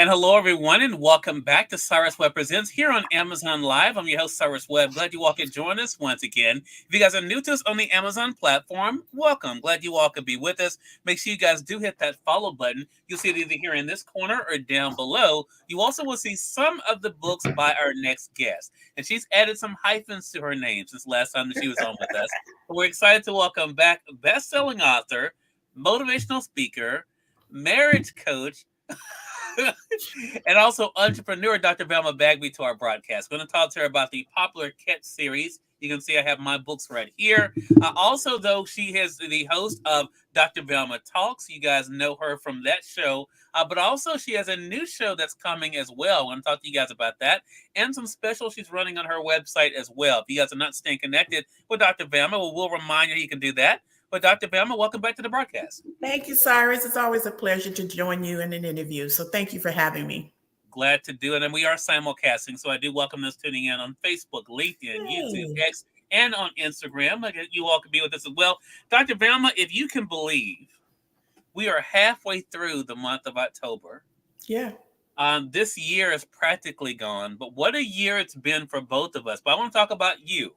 And hello, everyone, and welcome back to Cyrus Webb Presents here on Amazon Live. I'm your host, Cyrus Webb. Glad you all could join us once again. If you guys are new to us on the Amazon platform, welcome. Glad you all could be with us. Make sure you guys do hit that follow button. You'll see it either here in this corner or down below. You also will see some of the books by our next guest. And she's added some hyphens to her name since last time that she was on with us. But we're excited to welcome back best-selling author, motivational speaker, marriage coach, and also entrepreneur Dr. Velma Bagby to our broadcast. Going to talk to her about the popular Catch series. You can see I have my books right here. Also, though, she is the host of Dr. Velma Talks. You guys know her from that show. But also, she has a new show that's coming as well. I want to talk to you guys about that. And some specials she's running on her website as well. If you guys are not staying connected with Dr. Velma, we'll remind you can do that. But Dr. Velma, welcome back to the broadcast. Thank you, Cyrus. It's always a pleasure to join you in an interview. So thank you for having me. Glad to do it. And we are simulcasting, so I do welcome those tuning in on Facebook, LinkedIn, YouTube, X, and on Instagram. You all can be with us as well. Dr. Velma, if you can believe, we are halfway through the month of October. Yeah. This year is practically gone, but what a year it's been for both of us. But I want to talk about you.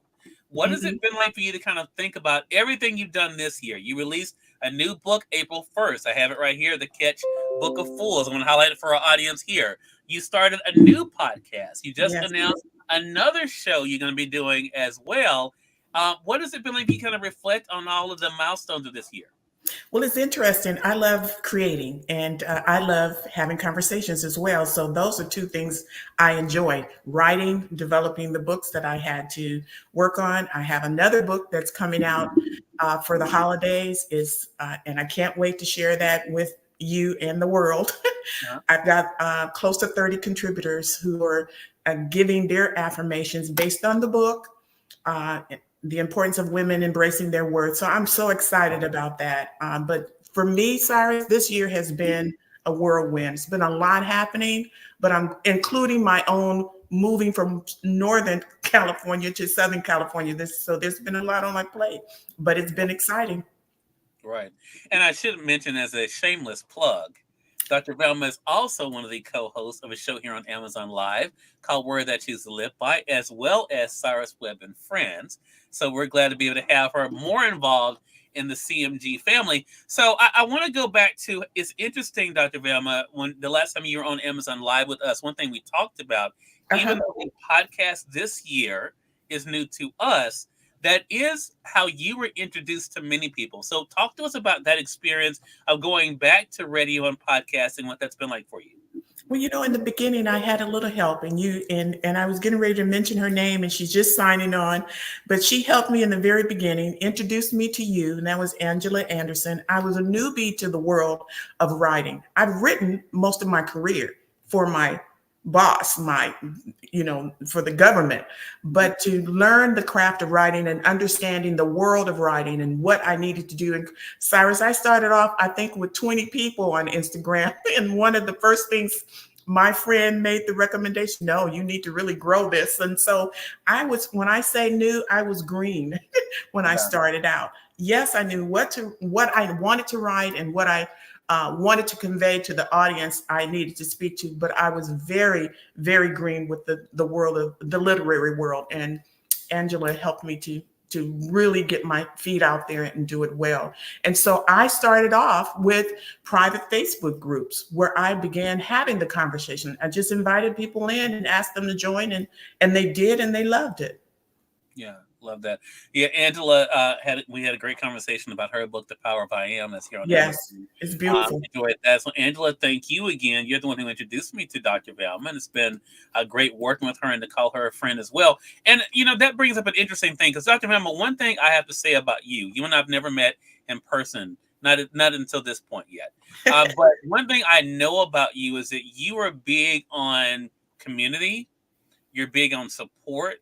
What has it been like for you to kind of think about everything you've done this year? You released a new book April 1st. I have it right here, The Catch Book of Fools. I'm going to highlight it for our audience here. You started a new podcast. You just announced another show you're going to be doing as well. What has it been like for you kind of reflect on all of the milestones of this year? Well, it's interesting. I love creating and I love having conversations as well. So those are two things I enjoy: writing, developing the books that I had to work on. I have another book that's coming out for the holidays, and I can't wait to share that with you and the world. I've got close to 30 contributors who are giving their affirmations based on the book. The importance of women embracing their worth. So I'm so excited about that. But for me, Cyrus, this year has been a whirlwind. It's been a lot happening, but I'm including my own moving from Northern California to Southern California. So there's been a lot on my plate, but it's been exciting. Right. And I should mention, as a shameless plug, Dr. Velma is also one of the co-hosts of a show here on Amazon Live called Word That You Live By, as well as Cyrus Webb and Friends. So we're glad to be able to have her more involved in the CMG family. So I want to go back to, it's interesting, Dr. Velma, when the last time you were on Amazon Live with us, one thing we talked about, even though the podcast this year is new to us, that is how you were introduced to many people. So talk to us about that experience of going back to radio and podcasting, what that's been like for you. Well, in the beginning, I had a little help, and I was getting ready to mention her name, and she's just signing on, but she helped me in the very beginning, introduced me to you, and that was Angela Anderson. I was a newbie to the world of writing. I've written most of my career for my boss, for the government, but to learn the craft of writing and understanding the world of writing and what I needed to do. And Cyrus, I started off, I think, with 20 people on Instagram. And one of the first things, my friend made the recommendation, no, you need to really grow this. And so when I say new, I was green when I started out. Yes, I knew what I wanted to write and what I wanted to convey to the audience I needed to speak to, but I was very, very green with the world of the literary world. And Angela helped me to really get my feet out there and do it well. And so I started off with private Facebook groups where I began having the conversation. I just invited people in and asked them to join, and they did, and they loved it. Yeah. Love that. Yeah, Angela, we had a great conversation about her book, The Power of I Am. That's here on Amazon. It's beautiful. Enjoyed that. So, Angela, thank you again. You're the one who introduced me to Dr. Velma, and it's been a great working with her and to call her a friend as well. And that brings up an interesting thing, because Dr. Velma, one thing I have to say about you and I've never met in person, not until this point yet. But one thing I know about you is that you are big on community. You're big on support.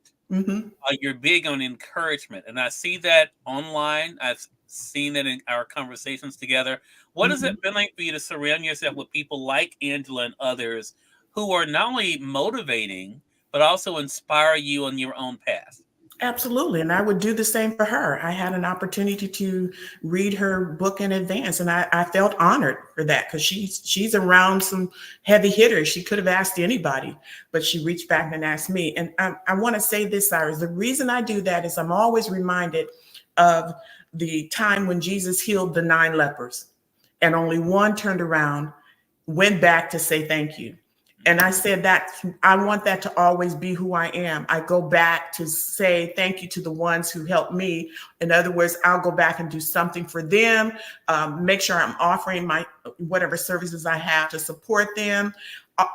You're big on encouragement, and I see that online. I've seen it in our conversations together. What has it been like for you to surround yourself with people like Angela and others who are not only motivating, but also inspire you on your own path? Absolutely. And I would do the same for her. I had an opportunity to read her book in advance, and I felt honored for that because she's around some heavy hitters. She could have asked anybody, but she reached back and asked me. And I want to say this, Cyrus, the reason I do that is I'm always reminded of the time when Jesus healed the 9 lepers and only one turned around, went back to say thank you. And I said that I want that to always be who I am. I go back to say thank you to the ones who helped me. In other words, I'll go back and do something for them, make sure I'm offering my whatever services I have to support them,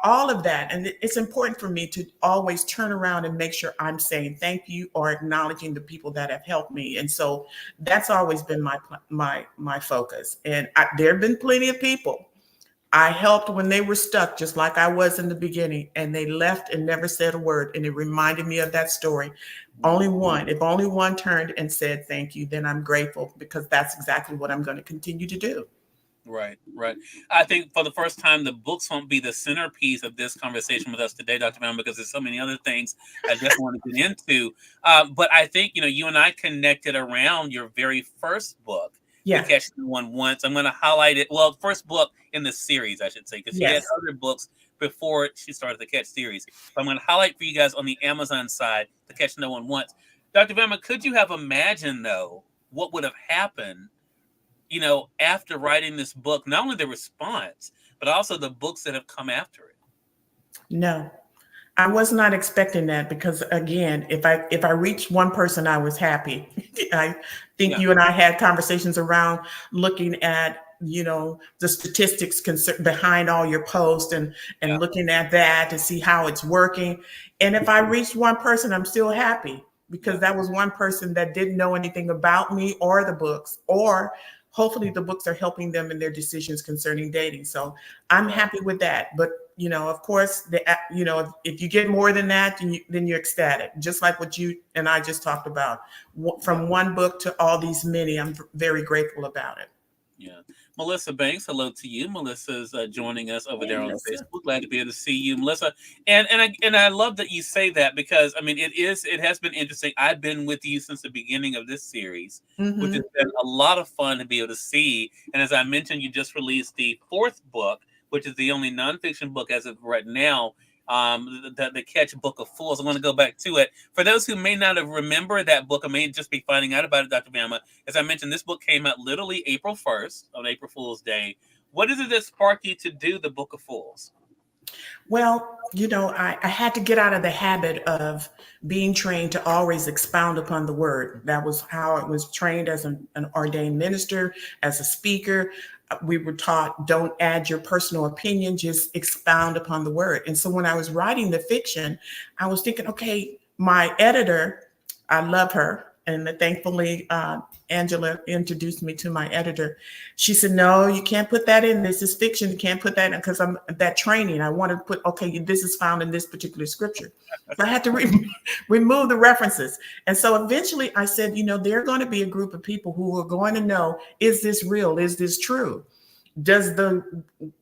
all of that. And it's important for me to always turn around and make sure I'm saying thank you or acknowledging the people that have helped me. And so that's always been my focus. And there have been plenty of people I helped when they were stuck, just like I was in the beginning, and they left and never said a word. And it reminded me of that story. Only one, if only one turned and said thank you, then I'm grateful because that's exactly what I'm going to continue to do. Right, right. I think for the first time, the books won't be the centerpiece of this conversation with us today, Dr. Brown, because there's so many other things I definitely want to get into. But I think, you and I connected around your very first book, To Yeah. Catch No One Once. I'm going to highlight it. Well, first book in the series, I should say, because she had Yes. other books before she started the Catch series. So I'm going to highlight for you guys on the Amazon side, To Catch No One Once. Dr. Velma, could you have imagined, though, what would have happened after writing this book, not only the response, but also the books that have come after it? No. I was not expecting that because again, if I reached one person, I was happy. I think Yeah, you and I had conversations around looking at the statistics behind all your posts and yeah, looking at that to see how it's working. And if I reached one person, I'm still happy because yeah, that was one person that didn't know anything about me or the books, or hopefully the books are helping them in their decisions concerning dating. So I'm right. happy with that. But of course, if you get more than that, then you're ecstatic. Just like what you and I just talked about, Yeah, from one book to all these many. I'm very grateful about it. yeah. Melissa Banks, hello to you. Melissa's joining us over Hey, there on Melissa. Facebook. Glad to be able to see you, Melissa. And I love that you say that because I mean it has been interesting. I've been with you since the beginning of this series, which has Hmm. been a lot of fun to be able to see. And as I mentioned, you just released the fourth book, which is the only nonfiction book as of right now. The Catch Book of Fools. I'm going to go back to it. For those who may not have remembered that book, or may just be finding out about it, Dr. Bama, as I mentioned, this book came out literally April 1st, on April Fool's Day. What is it that sparked you to do the Book of Fools? Well, I had to get out of the habit of being trained to always expound upon the word. That was how I was trained as an ordained minister, as a speaker. We were taught don't add your personal opinion, just expound upon the word. And so when I was writing the fiction, I was thinking, okay, my editor, I love her. And thankfully, Angela introduced me to my editor. She said, "No, you can't put that in. This is fiction. You can't put that in because I'm that training. I want to put, okay, this is found in this particular scripture." So I had to remove the references. And so eventually I said, there are going to be a group of people who are going to know, is this real? Is this true? Does the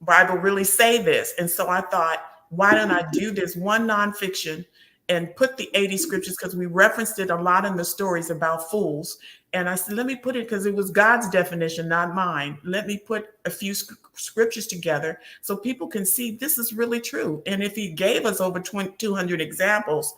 Bible really say this? And so I thought, why don't I do this one nonfiction and put the 80 scriptures, because we referenced it a lot in the stories about fools. And I said, let me put it, because it was God's definition, not mine. Let me put a few scriptures together so people can see this is really true. And if he gave us over 200 examples,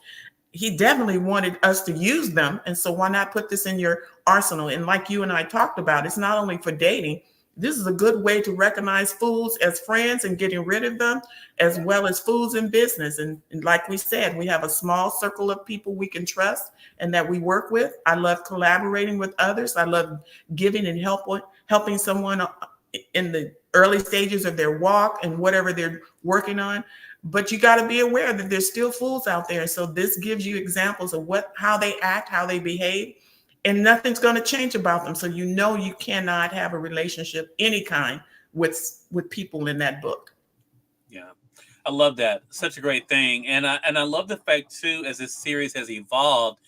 he definitely wanted us to use them. And so why not put this in your arsenal? And like you and I talked about, it's not only for dating. This is a good way to recognize fools as friends and getting rid of them, as well as fools in business. And like we said, we have a small circle of people we can trust and that we work with. I love collaborating with others. I love giving and helping someone in the early stages of their walk and whatever they're working on. But you got to be aware that there's still fools out there. So this gives you examples of how they act, how they behave, and nothing's going to change about them. So you cannot have a relationship any kind with people in that book. Yeah. I love that. Such a great thing. And I love the fact too, as this series has evolved,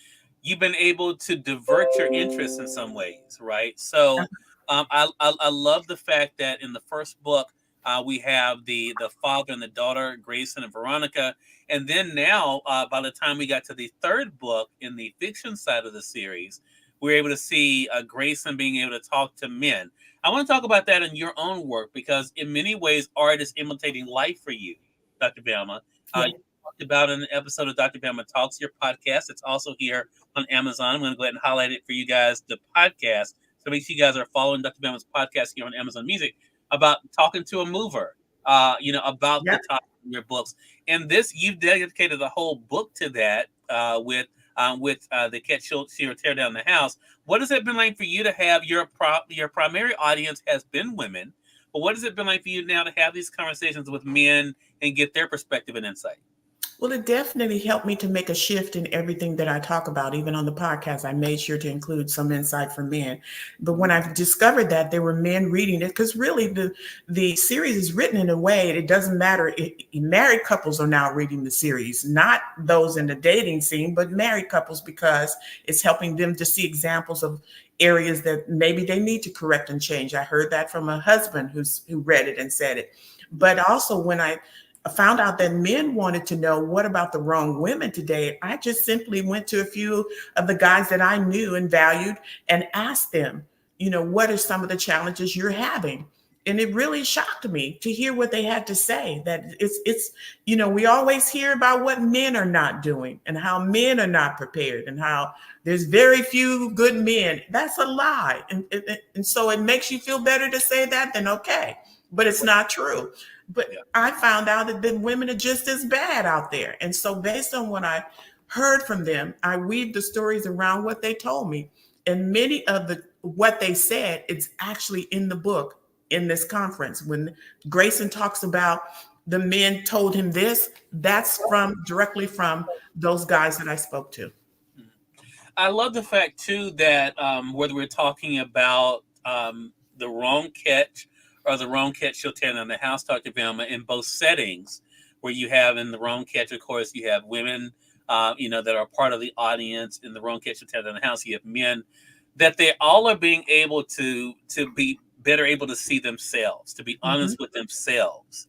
you've been able to divert your interests in some ways, right? So I love the fact that in the first book, we have the father and the daughter, Grayson and Veronica. And then now, by the time we got to the third book in the fiction side of the series, we're able to see Grayson being able to talk to men. I want to talk about that in your own work because, in many ways, art is imitating life for you, Dr. Velma. Yeah. You talked about in an episode of Dr. Velma Talks, your podcast. It's also here on Amazon. I'm going to go ahead and highlight it for you guys, the podcast. So make sure you guys are following Dr. Velma's podcast here on Amazon Music about talking to a mover, about the Yeah. topic in your books. And this, you've dedicated a whole book to that with the Cat She'll Tear Down the House. What has it been like for you to have your primary audience has been women, but what has it been like for you now to have these conversations with men and get their perspective and insight? Well, it definitely helped me to make a shift in everything that I talk about. Even on the podcast, I made sure to include some insight for men. But when I discovered that there were men reading it, because really the series is written in a way it doesn't matter. Married couples are now reading the series, not those in the dating scene, but married couples, because it's helping them to see examples of areas that maybe they need to correct and change. I heard that from a husband who read it and said it. But also when I found out that men wanted to know what about the wrong women today, I just simply went to a few of the guys that I knew and valued and asked them, what are some of the challenges you're having? And it really shocked me to hear what they had to say. That it's we always hear about what men are not doing and how men are not prepared and how there's very few good men. That's a lie. And so it makes you feel better to say that, then okay. But it's not true. But I found out that the women are just as bad out there. And so based on what I heard from them, I weaved the stories around what they told me. And many of what they said, it's actually in the book in this conference. When Grayson talks about the men told him this, that's directly from those guys that I spoke to. I love the fact too that whether we're talking about the wrong catch or the wrong catch she'll tear down the house, Dr. Velma, in both settings, where you have in the wrong catch, of course, you have women, that are part of the audience. In the wrong catch she'll tear down the house, you have men, that they all are being able to be better able to see themselves, to be honest with themselves,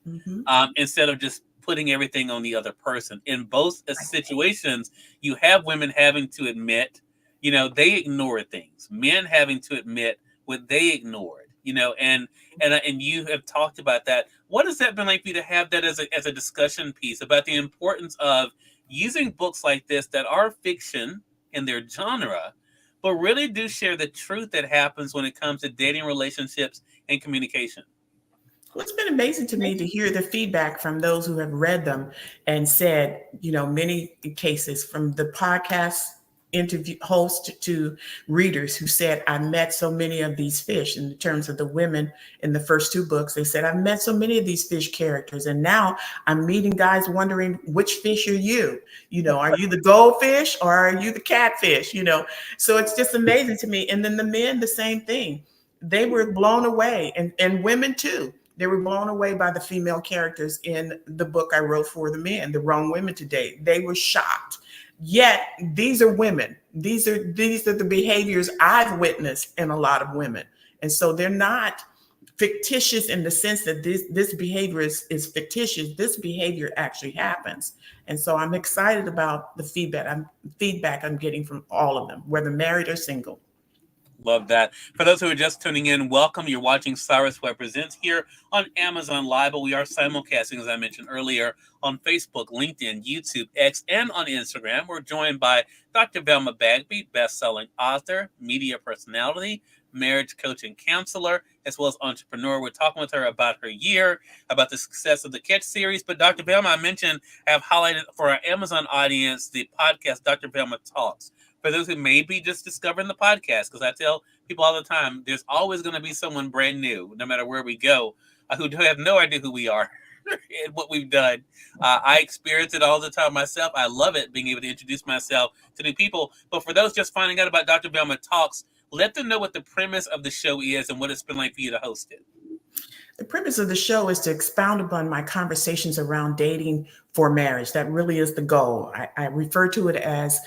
instead of just putting everything on the other person. In both situations, you have women having to admit, they ignored things. Men having to admit what they ignored, and you have talked about that. What has that been like for you to have that as a discussion piece about the importance of using books like this that are fiction in their genre, but really do share the truth that happens when it comes to dating, relationships, and communication? Well, it's been amazing to me to hear the feedback from those who have read them and said, many cases from the podcast interview host to readers who said, I met so many of these fish. In terms of the women in the first two books, they said, I've met so many of these fish characters. And now I'm meeting guys wondering, which fish are you? Are you the goldfish or are you the catfish? So it's just amazing to me. And then the men, the same thing. They were blown away, and women too. They were blown away by the female characters in the book I wrote for the men, The Wrong Women Today. They were shocked. Yet these are women. These are the behaviors I've witnessed in a lot of women. And so they're not fictitious in the sense that this behavior is fictitious. This behavior actually happens. And so I'm excited about the feedback I'm getting from all of them, whether married or single. Love that. For those who are just tuning in, welcome. You're watching Cyrus Webb Presents here on Amazon Live, but we are simulcasting, as I mentioned earlier, on Facebook, LinkedIn, YouTube, X, and on Instagram. We're joined by Dr. Velma Bagby, best-selling author, media personality, marriage coach and counselor, as well as entrepreneur. We're talking with her about her year, about the success of the Catch series. But Dr. Velma, I mentioned, I have highlighted for our Amazon audience the podcast, Dr. Velma Talks. For those who may be just discovering the podcast, because I tell people all the time, there's always going to be someone brand new, no matter where we go, who have no idea who we are and what we've done. I experience it all the time myself. I love it, being able to introduce myself to new people. But for those just finding out about Dr. Velma Talks, let them know what the premise of the show is and what it's been like for you to host it. The premise of the show is to expound upon my conversations around dating for marriage. That really is the goal. I refer to it as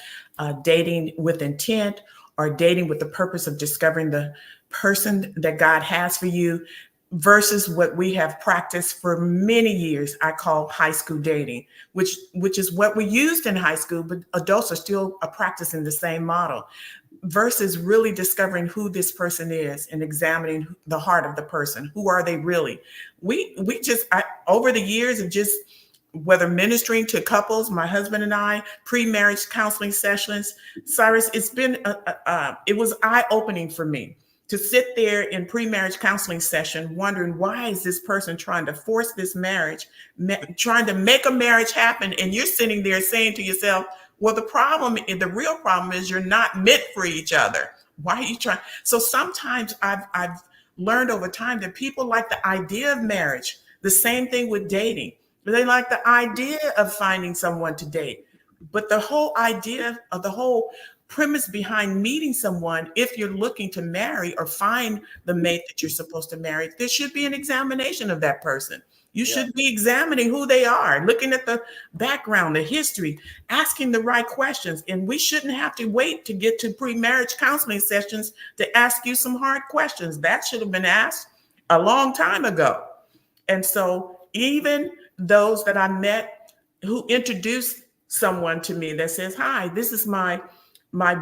dating with intent or dating with the purpose of discovering the person that God has for you. versus what we have practiced for many years, I call high school dating, which is what we used in high school, but adults are still practicing the same model, versus really discovering who this person is and examining the heart of the person. Who are they really? We just over the years of just whether ministering to couples, my husband and I, pre-marriage counseling sessions, Cyrus, it was eye-opening for me to sit there in pre-marriage counseling session wondering, why is this person trying to force this marriage, trying to make a marriage happen, and you're sitting there saying to yourself, well, the real problem is you're not meant for each other. Why are you trying? So sometimes I've learned over time that people like the idea of marriage. The same thing with dating. They like the idea of finding someone to date. But the whole idea of the whole premise behind meeting someone, if you're looking to marry or find the mate that you're supposed to marry, there should be an examination of that person. You should be examining who they are, looking at the background, the history, asking the right questions. And we shouldn't have to wait to get to pre-marriage counseling sessions to ask you some hard questions. That should have been asked a long time ago. And so even those that I met who introduced someone to me that says, hi, this is my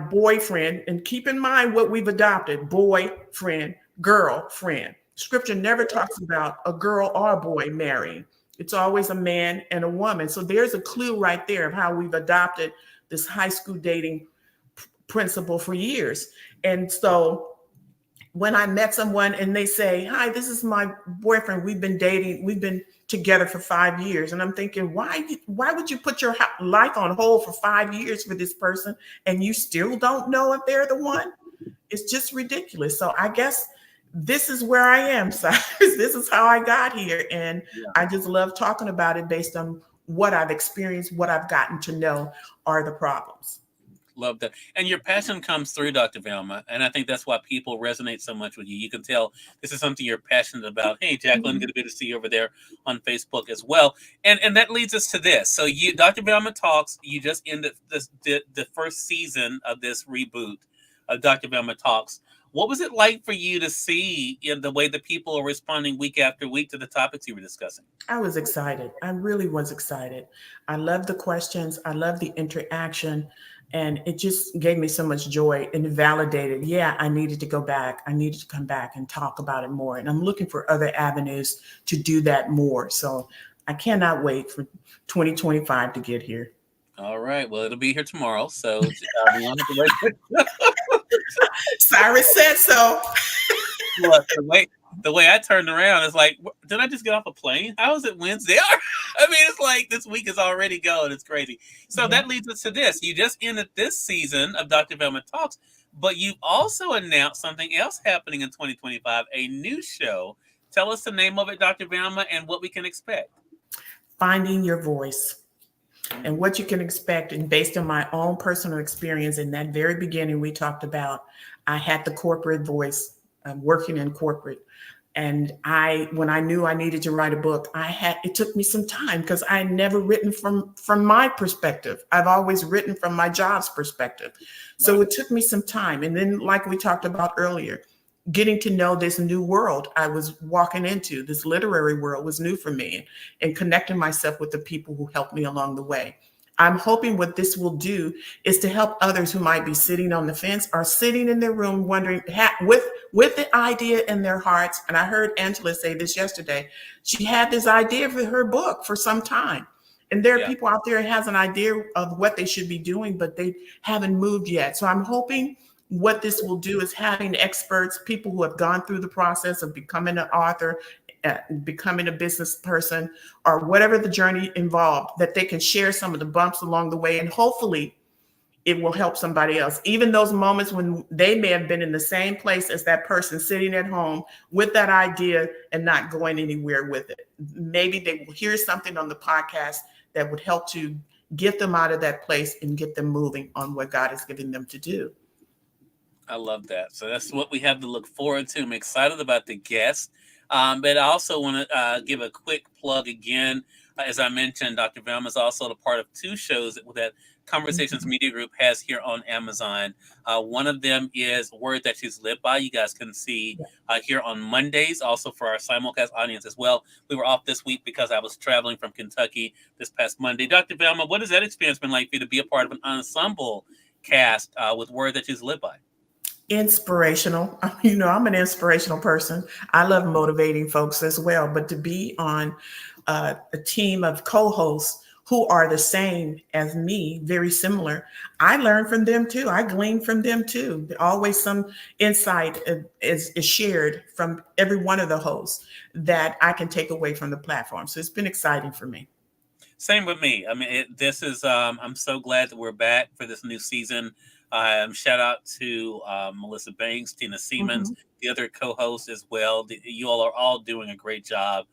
boyfriend. And keep in mind what we've adopted: boyfriend, girlfriend. Scripture never talks about a girl or a boy marrying. It's always a man and a woman. So there's a clue right there of how we've adopted this high school dating principle for years. And so when I met someone and they say, hi, this is my boyfriend, we've been dating, we've been together for 5 years. And I'm thinking, why would you put your life on hold for 5 years for this person and you still don't know if they're the one? It's just ridiculous. So I guess this is where I am, Cyrus. This is how I got here. And I just love talking about it based on what I've experienced, what I've gotten to know are the problems. Love that. And your passion comes through, Dr. Velma. And I think that's why people resonate so much with you. You can tell this is something you're passionate about. Hey, Jacqueline, good to be to see you over there on Facebook as well. And that leads us to this. So you, Dr. Velma Talks, you just ended the first season of this reboot of Dr. Velma Talks. What was it like for you to see in the way that people are responding week after week to the topics you were discussing? I was excited. I really was excited. I love the questions. I love the interaction. And it just gave me so much joy and validated. Yeah, I needed to go back. I needed to come back and talk about it more. And I'm looking for other avenues to do that more. So I cannot wait for 2025 to get here. All right. Well, it'll be here tomorrow. So Cyrus said so. The way I turned around is like, did I just get off a plane? How is it Wednesday? I mean, it's like this week is already going. It's crazy. So that leads us to this. You just ended this season of Dr. Velma Talks, but you also announced something else happening in 2025, a new show. Tell us the name of it, Dr. Velma, and what we can expect. Finding Your Voice. And what you can expect, and based on my own personal experience in that very beginning, we talked about, I had the corporate voice, working in corporate. And when I knew I needed to write a book, it took me some time because I had never written from my perspective. I've always written from my job's perspective. So it took me some time. And then, like we talked about earlier, getting to know this new world I was walking into, this literary world was new for me, and connecting myself with the people who helped me along the way. I'm hoping what this will do is to help others who might be sitting on the fence or sitting in their room wondering, with the idea in their hearts. And I heard Angela say this yesterday. She had this idea for her book for some time. And there are people out there who has an idea of what they should be doing, but they haven't moved yet. So I'm hoping what this will do is having experts, people who have gone through the process of becoming an author, becoming a business person, or whatever the journey involved, that they can share some of the bumps along the way. And hopefully it will help somebody else. Even those moments when they may have been in the same place as that person sitting at home with that idea and not going anywhere with it. Maybe they will hear something on the podcast that would help to get them out of that place and get them moving on what God is giving them to do. I love that. So that's what we have to look forward to. I'm excited about the guests. But I also want to give a quick plug again. As I mentioned, Dr. Velma is also a part of two shows that Conversations Mhm. Media Group has here on Amazon. One of them is Word That She's Lived By. You guys can see Yeah. here on Mondays, also for our simulcast audience as well. We were off this week because I was traveling from Kentucky this past Monday. Dr. Velma, what has that experience been like for you to be a part of an ensemble cast with Word That She's Lived By? Inspirational. I'm an inspirational person. I love motivating folks as well, but to be on a team of co-hosts who are the same as me, very similar, I learn from them too. I glean from them too. Always some insight is shared from every one of the hosts that I can take away from the platform. So it's been exciting for me. Same with me. I mean, this is. I'm so glad that we're back for this new season. Shout out to Melissa Banks, Tina Siemens, Mhm. the other co-hosts as well. You all are all doing a great job.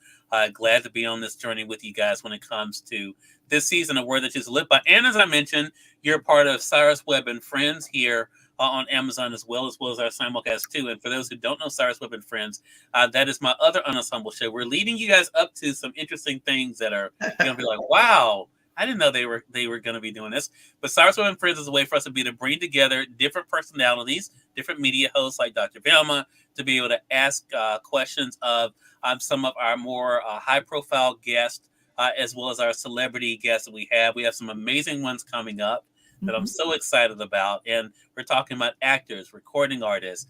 Glad to be on this journey with you guys when it comes to this season of Word That Is Lit By. And as I mentioned, you're part of Cyrus Webb and Friends here on Amazon as well as our simulcast too. And for those who don't know Cyrus Webb and Friends, that is my other ensemble show. We're leading you guys up to some interesting things that are you're gonna be like, wow, I didn't know they were gonna be doing this. But Cyrus Webb and Friends is a way for us to be to bring together different personalities, different media hosts like Dr. Velma, to be able to ask questions of some of our more high profile guests, as well as our celebrity guests that we have. We have some amazing ones coming up that I'm Mhm. so excited about. And we're talking about actors, recording artists,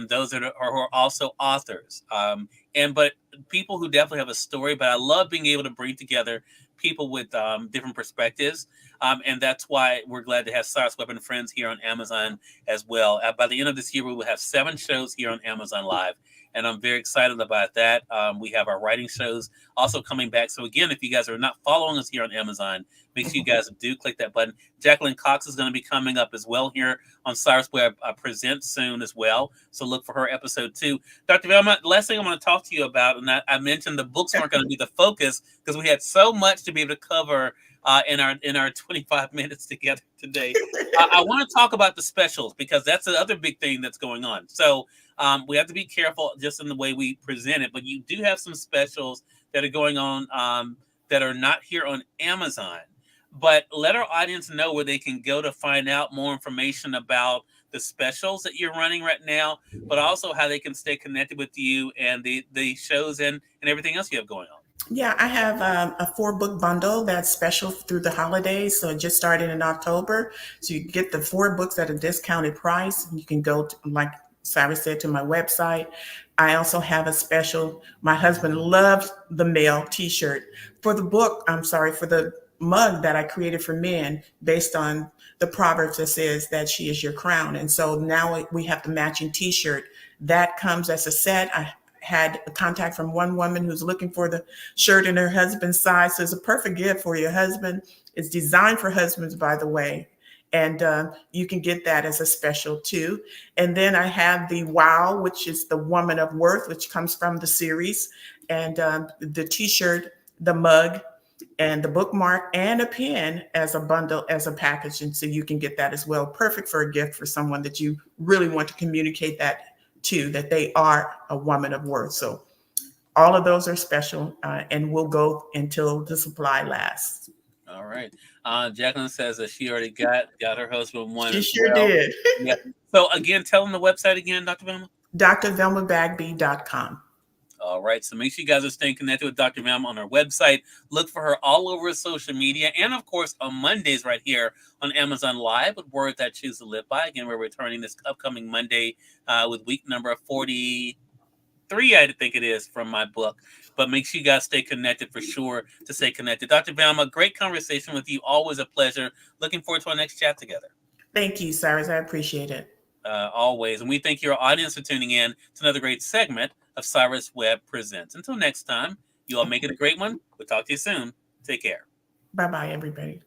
those that are, who are also authors, but people who definitely have a story. But I love being able to bring together people with different perspectives. And that's why we're glad to have Cyrus Webb and Friends here on Amazon as well. By the end of this year, we will have 7 shows here on Amazon Live. And I'm very excited about that. We have our writing shows also coming back. So, again, if you guys are not following us here on Amazon, make sure you guys do click that button. Jacqueline Cox is going to be coming up as well here on Cyrus Webb Presents soon as well. So, look for her episode 2. Dr. Velma, the last thing I want to talk to you about, and I mentioned the books weren't going to be the focus because we had so much to be able to cover in our 25 minutes together today. I want to talk about the specials because that's the other big thing that's going on. So we have to be careful just in the way we present it, but you do have some specials that are going on that are not here on Amazon. But let our audience know where they can go to find out more information about the specials that you're running right now, but also how they can stay connected with you and the shows and everything else you have going on. Yeah, I have a 4 book bundle that's special through the holidays. So it just started in October. So you get the 4 books at a discounted price. You can go to, like Cyrus said, to my website. I also have a special. My husband loves the male T-shirt for the book. I'm sorry, for the mug that I created for men based on the proverbs that says that she is your crown. And so now we have the matching T-shirt that comes as a set. I had a contact from one woman who's looking for the shirt in her husband's size. So it's a perfect gift for your husband. It's designed for husbands, by the way. And you can get that as a special too. And then I have the Wow, which is the Woman of Worth, which comes from the series, and the T-shirt, the mug, and the bookmark, and a pen as a bundle, as a package. And so you can get that as well. Perfect for a gift for someone that you really want to communicate that to, that they are a woman of worth. So all of those are special and will go until the supply lasts. All right. Jacqueline says that she already got her husband one She as sure well. did. Yeah. So again, tell them the website again, Dr. Velma. drvelmabagby.com. All right. So make sure you guys are staying connected with Dr. Velma on her website. Look for her all over social media. And of course, on Mondays right here on Amazon Live with Word That Choose to Live By. Again, we're returning this upcoming Monday with week number 43, I think it is, from my book. But make sure you guys stay connected for sure to stay connected. Dr. Velma, great conversation with you. Always a pleasure. Looking forward to our next chat together. Thank you, Cyrus. I appreciate it. Always. And we thank your audience for tuning in to another great segment of Cyrus Webb Presents. Until next time, you all make it a great one. We'll talk to you soon. Take care. Bye bye, everybody.